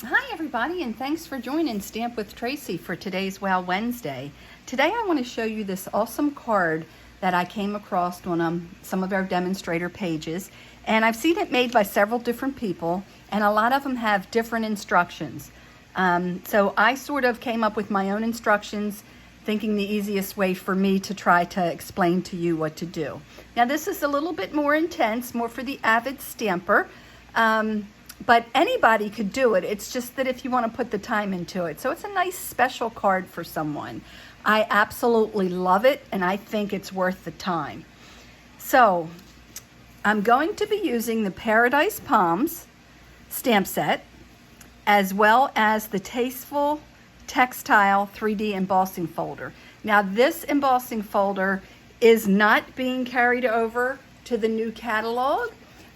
Hi everybody, and thanks for joining Stamp with Tracy for today's Wow Wednesday. Today I want to show you this awesome card that I came across on some of our demonstrator pages, and I've seen it made by several different people, and a lot of them have different instructions. So I sort of came up with my own instructions, thinking the easiest way for me to try to explain to you what to do. Now this is a little bit more intense, more for the avid stamper. But anybody could do it. It's just that if you want to put the time into it. So it's a nice special card for someone. I absolutely love it, and I think it's worth the time. So I'm going to be using the Paradise Palms stamp set, as well as the Tasteful Textile 3D embossing folder. Now this embossing folder is not being carried over to the new catalog,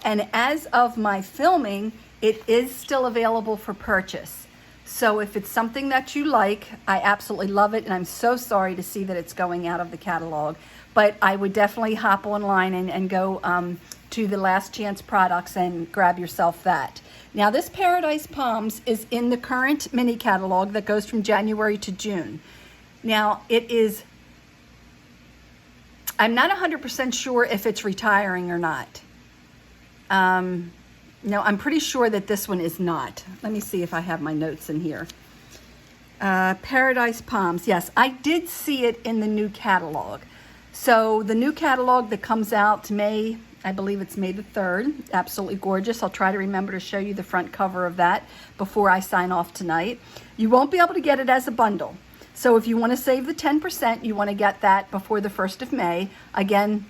and as of my filming, it is still available for purchase. So if it's something that you like, I absolutely love it, and I'm so sorry to see that it's going out of the catalog. But I would definitely hop online and go to the Last Chance products and grab yourself that. Now this Paradise Palms is in the current mini catalog that goes from January to June. Now it is, I'm not 100% sure if it's retiring or not. No, I'm pretty sure that this one is not. Let me see if I have my notes in here. Paradise Palms, yes, I did see it in the new catalog. So the new catalog that comes out May, I believe it's May the 3rd, absolutely gorgeous. I'll try to remember to show you the front cover of that before I sign off tonight. You won't be able to get it as a bundle. So if you want to save the 10%, you want to get that before the 1st of May. Again,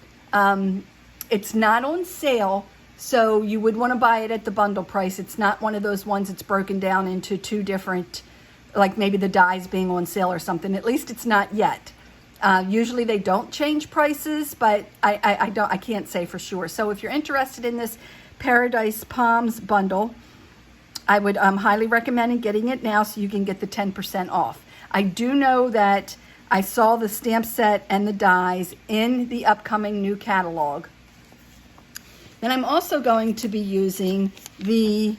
it's not on sale, so you would want to buy it at the bundle price. It's not one of those ones that's broken down into two different, like maybe the dies being on sale or something. At least it's not yet. Usually they don't change prices, but I can't say for sure. So if you're interested in this Paradise Palms bundle, I would highly recommend getting it now so you can get the 10% off. I do know that I saw the stamp set and the dies in the upcoming new catalog. And I'm also going to be using the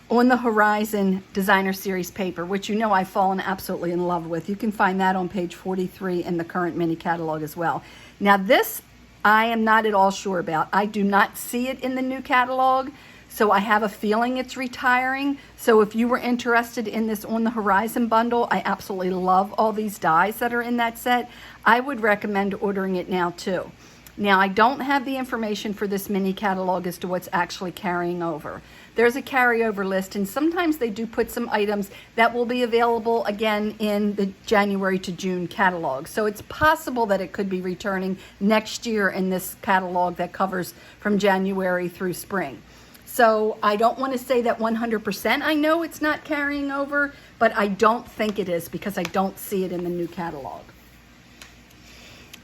On the Horizon Designer Series paper, which you know I've fallen absolutely in love with. You can find that on page 43 in the current mini catalog as well. Now this, I am not at all sure about. I do not see it in the new catalog, so I have a feeling it's retiring. So if you were interested in this On the Horizon bundle, I absolutely love all these dies that are in that set. I would recommend ordering it now too. Now, I don't have the information for this mini catalog as to what's actually carrying over. There's a carryover list, and sometimes they do put some items that will be available again in the January to June catalog. So it's possible that it could be returning next year in this catalog that covers from January through spring. So I don't want to say that 100% I know it's not carrying over, but I don't think it is because I don't see it in the new catalog.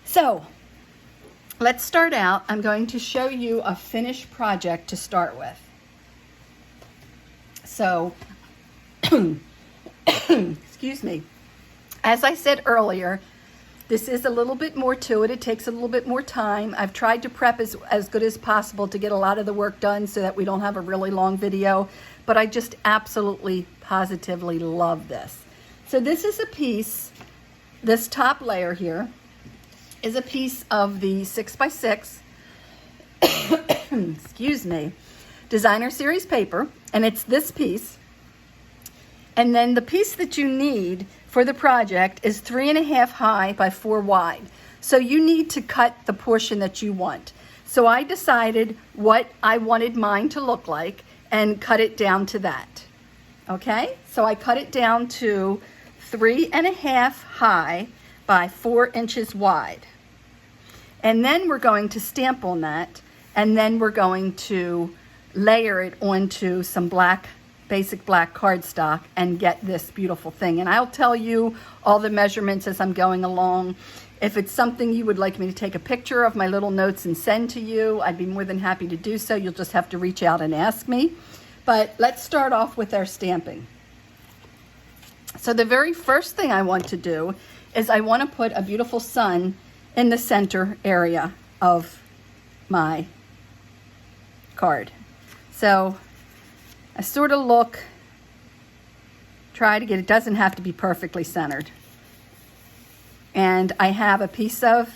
So let's start out. I'm going to show you a finished project to start with. So, excuse me. As I said earlier, this is a little bit more to it. It takes a little bit more time. I've tried to prep as good as possible to get a lot of the work done so that we don't have a really long video, but I just absolutely, positively love this. So this is a piece, this top layer here, is a piece of the 6x6 excuse me, Designer Series paper, and it's this piece. And then the piece that you need for the project is 3.5 high by 4 wide. So you need to cut the portion that you want. So I decided what I wanted mine to look like and cut it down to that. Okay, so I cut it down to 3.5 high by 4 inches wide. And then we're going to stamp on that, and then we're going to layer it onto some basic black cardstock and get this beautiful thing. And I'll tell you all the measurements as I'm going along. If it's something you would like me to take a picture of my little notes and send to you, I'd be more than happy to do so. You'll just have to reach out and ask me. But let's start off with our stamping. So the very first thing I want to do is I want to put a beautiful sun in the center area of my card. So I sort of look try to get, it doesn't have to be perfectly centered. And I have a piece of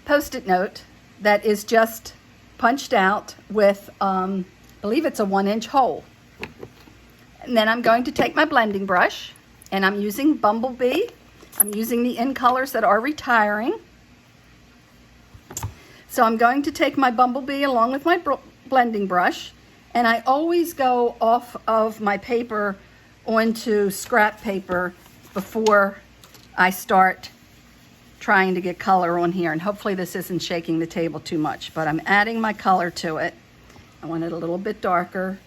Post-it note that is just punched out with, I believe it's a 1-inch hole. And then I'm going to take my blending brush, and I'm using Bumblebee. I'm using the in colors that are retiring. So I'm going to take my Bumblebee along with my blending brush, and I always go off of my paper onto scrap paper before I start trying to get color on here. And hopefully this isn't shaking the table too much, but I'm adding my color to it. I want it a little bit darker.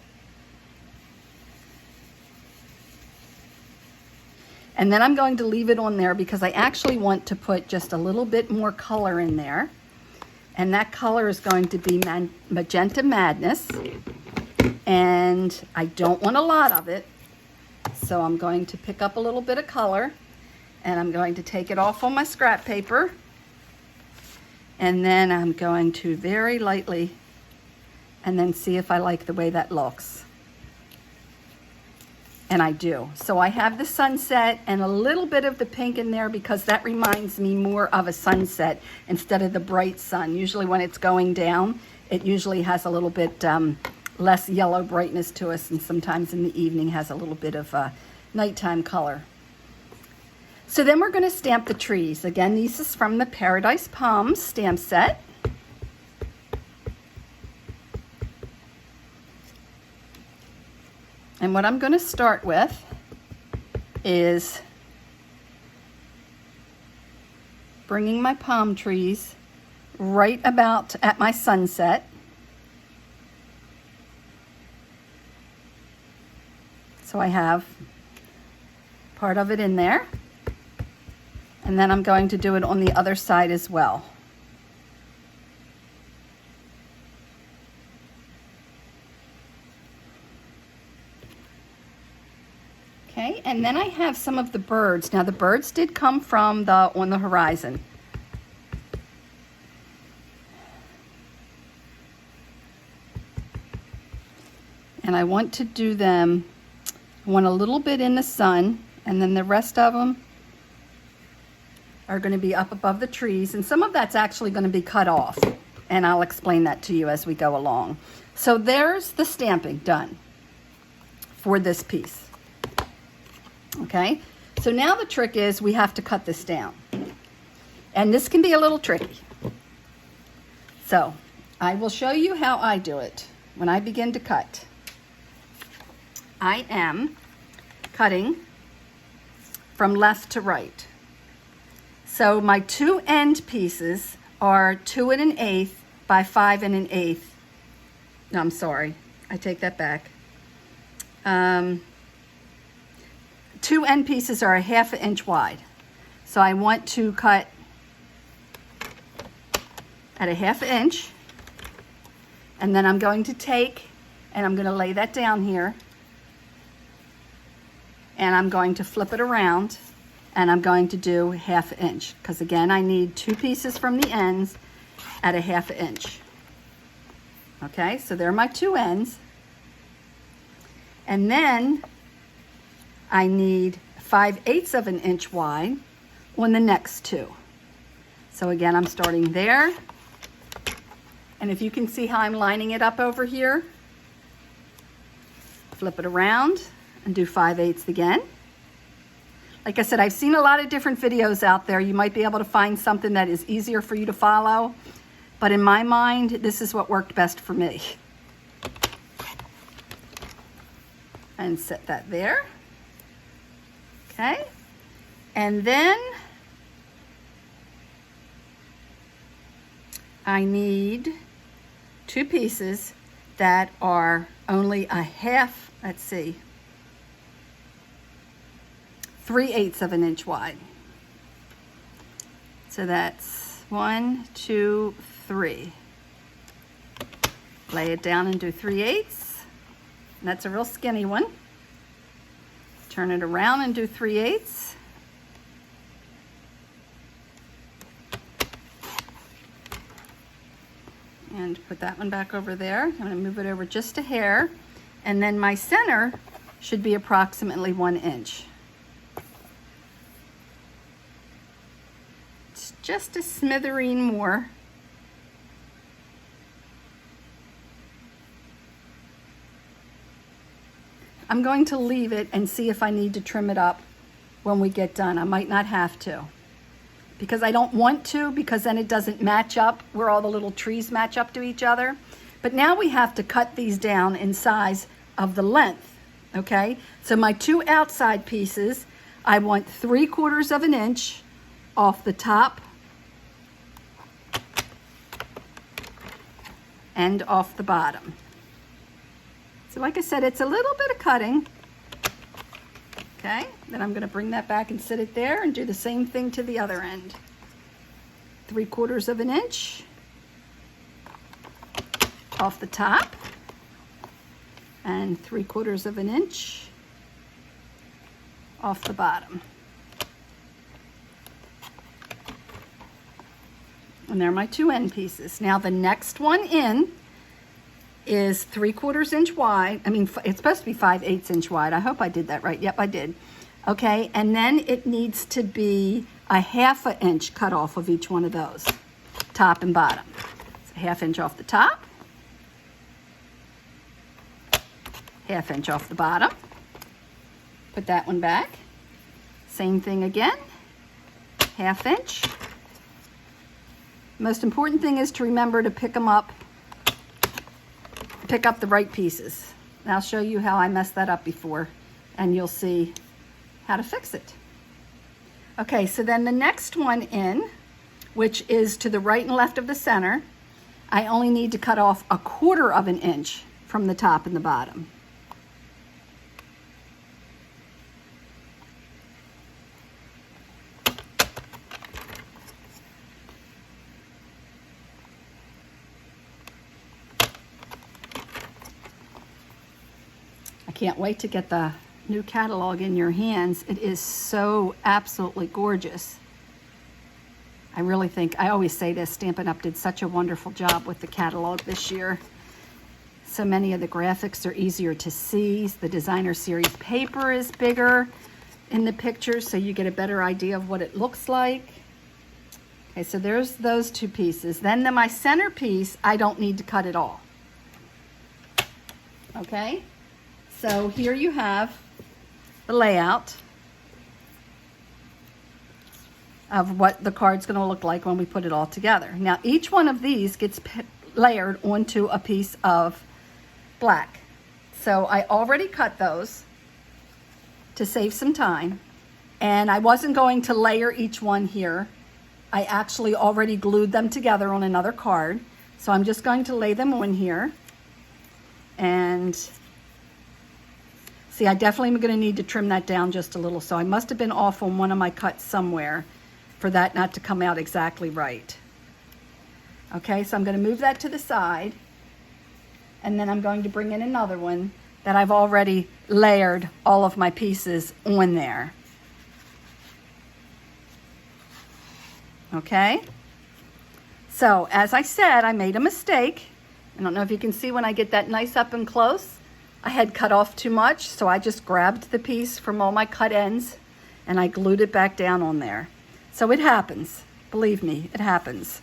And then I'm going to leave it on there because I actually want to put just a little bit more color in there. And that color is going to be Magenta Madness. And I don't want a lot of it. So I'm going to pick up a little bit of color, and I'm going to take it off on my scrap paper. And then I'm going to very lightly, and then see if I like the way that looks. And I do. So I have the sunset and a little bit of the pink in there because that reminds me more of a sunset instead of the bright sun. Usually when it's going down, it usually has a little bit less yellow brightness to us, and sometimes in the evening has a little bit of nighttime color. So then we're going to stamp the trees. Again, this is from the Paradise Palms stamp set. And what I'm going to start with is bringing my palm trees right about at my sunset. So I have part of it in there. And then I'm going to do it on the other side as well. Okay, and then I have some of the birds. Now the birds did come from on the horizon. And I want to do them, I want a little bit in the sun, and then the rest of them are going to be up above the trees, and some of that's actually going to be cut off, and I'll explain that to you as we go along. So there's the stamping done for this piece. Okay, so now the trick is we have to cut this down, and this can be a little tricky. So I will show you how I do it. When I begin to cut, I am cutting from left to right. So my two end pieces are 2 1/8 by 5 1/8. No, I'm sorry, I take that back. Two end pieces are 1/2 inch wide. So I want to cut at 1/2 inch, and then I'm going to take, and I'm going to lay that down here, and I'm going to flip it around, and I'm going to do 1/2 inch, because again I need 2 pieces from the ends at 1/2 inch. Okay, so they're my 2 ends, and then I need 5/8 of an inch wide on the next 2. So again, I'm starting there, and if you can see how I'm lining it up over here, flip it around and do 5/8 again. Like I said, I've seen a lot of different videos out there. You might be able to find something that is easier for you to follow, but in my mind, this is what worked best for me. And set that there. Okay, and then I need 2 pieces that are only 1/2, let's see, 3/8 of an inch wide. So that's 1, 2, 3. Lay it down and do 3/8. And that's a real skinny one. Turn it around and do 3/8. And put that one back over there. I'm going to move it over just a hair. And then my center should be approximately 1 inch. It's just a smithereen more. I'm going to leave it and see if I need to trim it up when we get done. I might not have to, because I don't want to, because then it doesn't match up where all the little trees match up to each other. But now we have to cut these down in size of the length, okay? So my 2 outside pieces, I want 3/4 of an inch off the top and off the bottom. So like I said, it's a little bit of cutting, okay? Then I'm gonna bring that back and sit it there and do the same thing to the other end. 3/4 of an inch off the top and 3/4 of an inch off the bottom. And there are my 2 end pieces. Now the next one in is 3/4 inch wide. I mean, it's supposed to be 5/8 inch wide. I hope I did that right. Yep, I did. Okay, and then it needs to be a 1/2 inch cut off of each one of those, top and bottom. So 1/2 inch off the top, 1/2 inch off the bottom. Put that one back. Same thing again, 1/2 inch. Most important thing is to remember to pick up the right pieces. And I'll show you how I messed that up before, and you'll see how to fix it. Okay, so then the next one in, which is to the right and left of the center, I only need to cut off 1/4 of an inch from the top and the bottom. I can't wait to get the new catalog in your hands. It is so absolutely gorgeous. I really think, I always say this, Stampin' Up! Did such a wonderful job with the catalog this year. So many of the graphics are easier to see. The designer series paper is bigger in the pictures, so you get a better idea of what it looks like. Okay, so there's those 2 pieces. Then my center piece, I don't need to cut it all. Okay? So here you have the layout of what the card's going to look like when we put it all together. Now each one of these gets layered onto a piece of black. So I already cut those to save some time, and I wasn't going to layer each one here. I actually already glued them together on another card. So I'm just going to lay them on here. And see, I definitely am going to need to trim that down just a little. So I must have been off on one of my cuts somewhere for that not to come out exactly right. Okay, so I'm going to move that to the side. And then I'm going to bring in another one that I've already layered all of my pieces on there. Okay, so as I said, I made a mistake. I don't know if you can see when I get that nice up and close. I had cut off too much, so I just grabbed the piece from all my cut ends and I glued it back down on there. So it happens, believe me, it happens.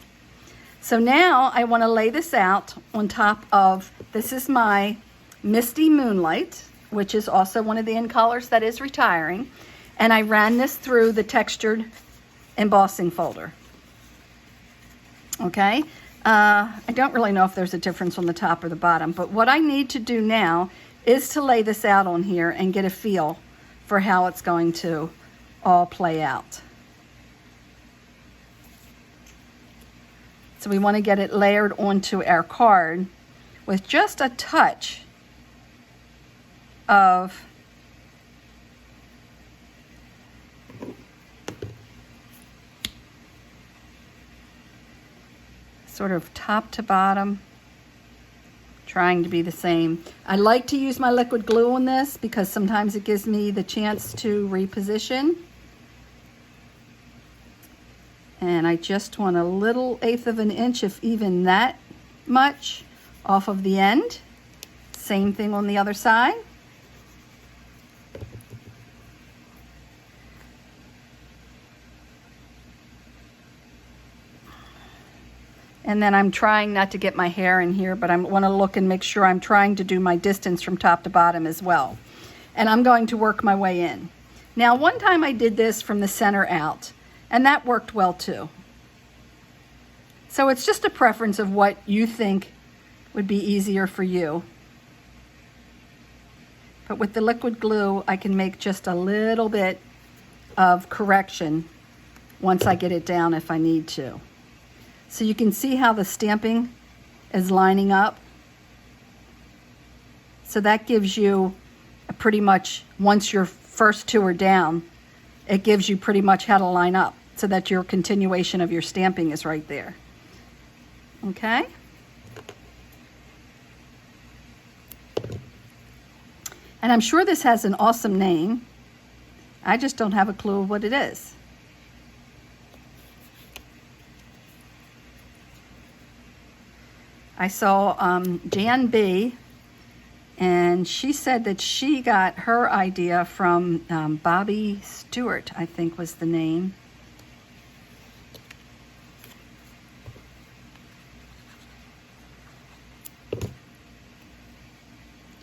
So now I want to lay this out on top of, this is my Misty Moonlight, which is also one of the end colors that is retiring. And I ran this through the textured embossing folder. Okay, I don't really know if there's a difference on the top or the bottom, but what I need to do now is to lay this out on here and get a feel for how it's going to all play out. So we want to get it layered onto our card with just a touch of sort of top to bottom, trying to be the same. I like to use my liquid glue on this because sometimes it gives me the chance to reposition. And I just want a little 1/8 of an inch, if even that much, off of the end. Same thing on the other side. And then I'm trying not to get my hair in here, but I want to look and make sure I'm trying to do my distance from top to bottom as well. And I'm going to work my way in. Now, one time I did this from the center out, and that worked well too. So it's just a preference of what you think would be easier for you. But with the liquid glue, I can make just a little bit of correction once I get it down if I need to. So you can see how the stamping is lining up. So that gives you pretty much, once your first two are down, it gives you pretty much how to line up so that your continuation of your stamping is right there. Okay? And I'm sure this has an awesome name. I just don't have a clue what it is. I saw Jan B, and she said that she got her idea from Bobby Stewart, I think was the name.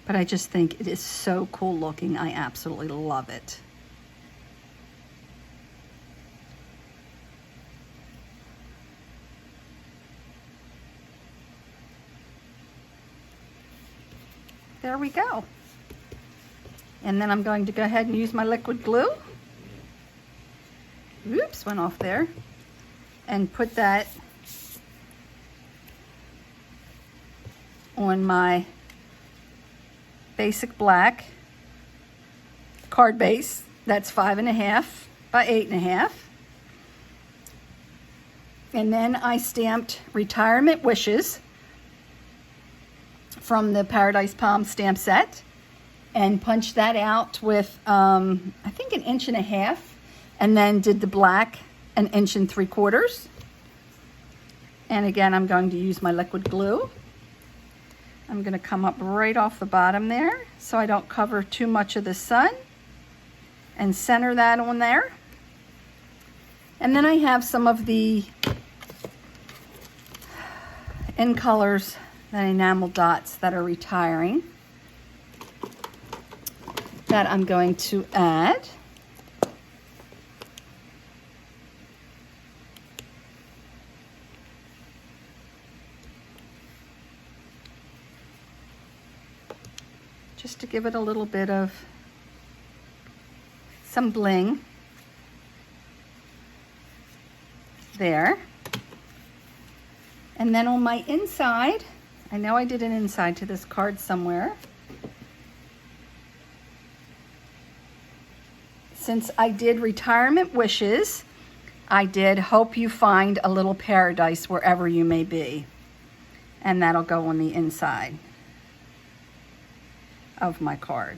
But I just think it is so cool looking. I absolutely love it. There we go. And then I'm going to go ahead and use my liquid glue. Oops, went off there. And put that on my basic black card base. That's 5.5 by 8.5. And then I stamped Retirement Wishes from the Paradise Palm stamp set and punched that out with I think 1.5 inches, and then did the black 1 3/4 inches. And again, I'm going to use my liquid glue. I'm going to come up right off the bottom there so I don't cover too much of the sun, and center that on there. And then I have some of the In Colors, the enamel dots that are retiring, that I'm going to add. Just to give it a little bit of some bling there. And then on my inside, I know I did an inside to this card somewhere. Since I did Retirement Wishes, I did Hope You Find a Little Paradise Wherever You May Be. And that'll go on the inside of my card.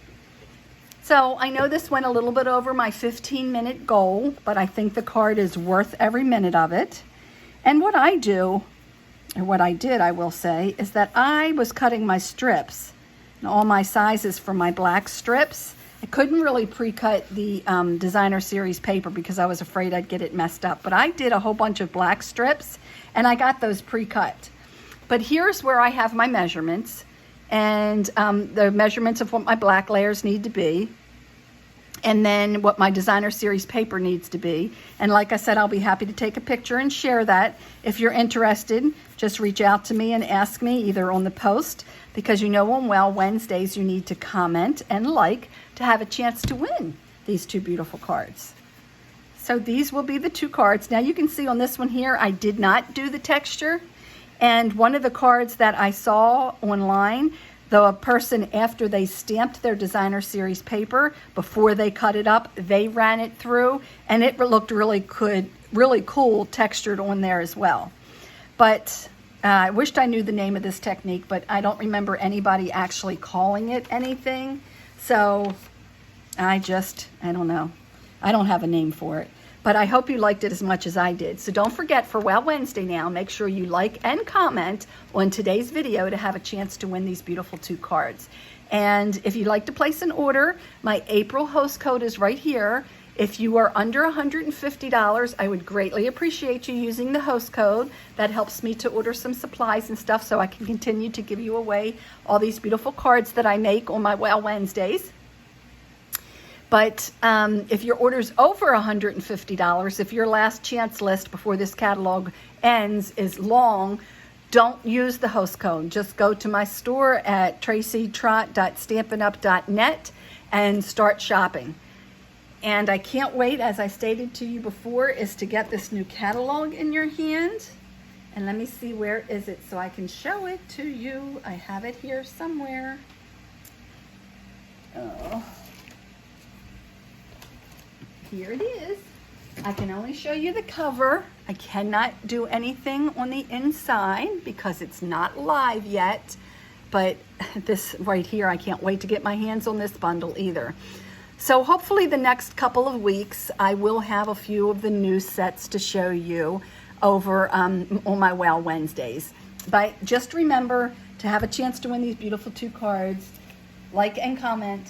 So I know this went a little bit over my 15-minute goal, but I think the card is worth every minute of it. And what I do, or what I did, I will say, is that I was cutting my strips and all my sizes for my black strips. I couldn't really pre-cut the designer series paper because I was afraid I'd get it messed up, but I did a whole bunch of black strips and I got those pre-cut. But here's where I have my measurements, and the measurements of what my black layers need to be, and then what my designer series paper needs to be. And like I said, I'll be happy to take a picture and share that. If you're interested, just reach out to me and ask me either on the post, because you know on Well Wednesdays you need to comment and like to have a chance to win these two beautiful cards. So these will be the two cards. Now you can see on this one here, I did not do the texture. And one of the cards that I saw online, the person, after they stamped their designer series paper, before they cut it up, they ran it through, and it looked really good, really cool textured on there as well. But I wished I knew the name of this technique, but I don't remember anybody actually calling it anything. So I don't know. I don't have a name for it. But I hope you liked it as much as I did. So don't forget, for Well Wednesday now, make sure you like and comment on today's video to have a chance to win these beautiful two cards. And if you'd like to place an order, my April host code is right here. If you are under $150, I would greatly appreciate you using the host code. That helps me to order some supplies and stuff so I can continue to give you away all these beautiful cards that I make on my Wow Wednesdays. But if your order's over $150, if your last chance list before this catalog ends is long, don't use the host code. Just go to my store at tracytrott.stampinup.net and start shopping. And I can't wait, as I stated to you before, is to get this new catalog in your hand. And let me see, where is it so I can show it to you. I have it here somewhere. Oh. Here it is. I can only show you the cover. I cannot do anything on the inside because it's not live yet. But this right here, I can't wait to get my hands on this bundle either. So hopefully the next couple of weeks, I will have a few of the new sets to show you over on my Wow Wednesdays. But just remember to have a chance to win these beautiful 2 cards. Like and comment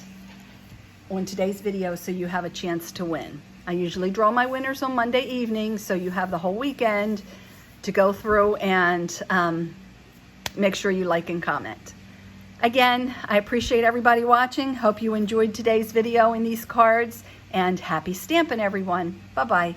on today's video so you have a chance to win. I usually draw my winners on Monday evening, so you have the whole weekend to go through and make sure you like and comment. Again, I appreciate everybody watching. Hope you enjoyed today's video and these cards, and happy stamping, everyone. Bye-bye.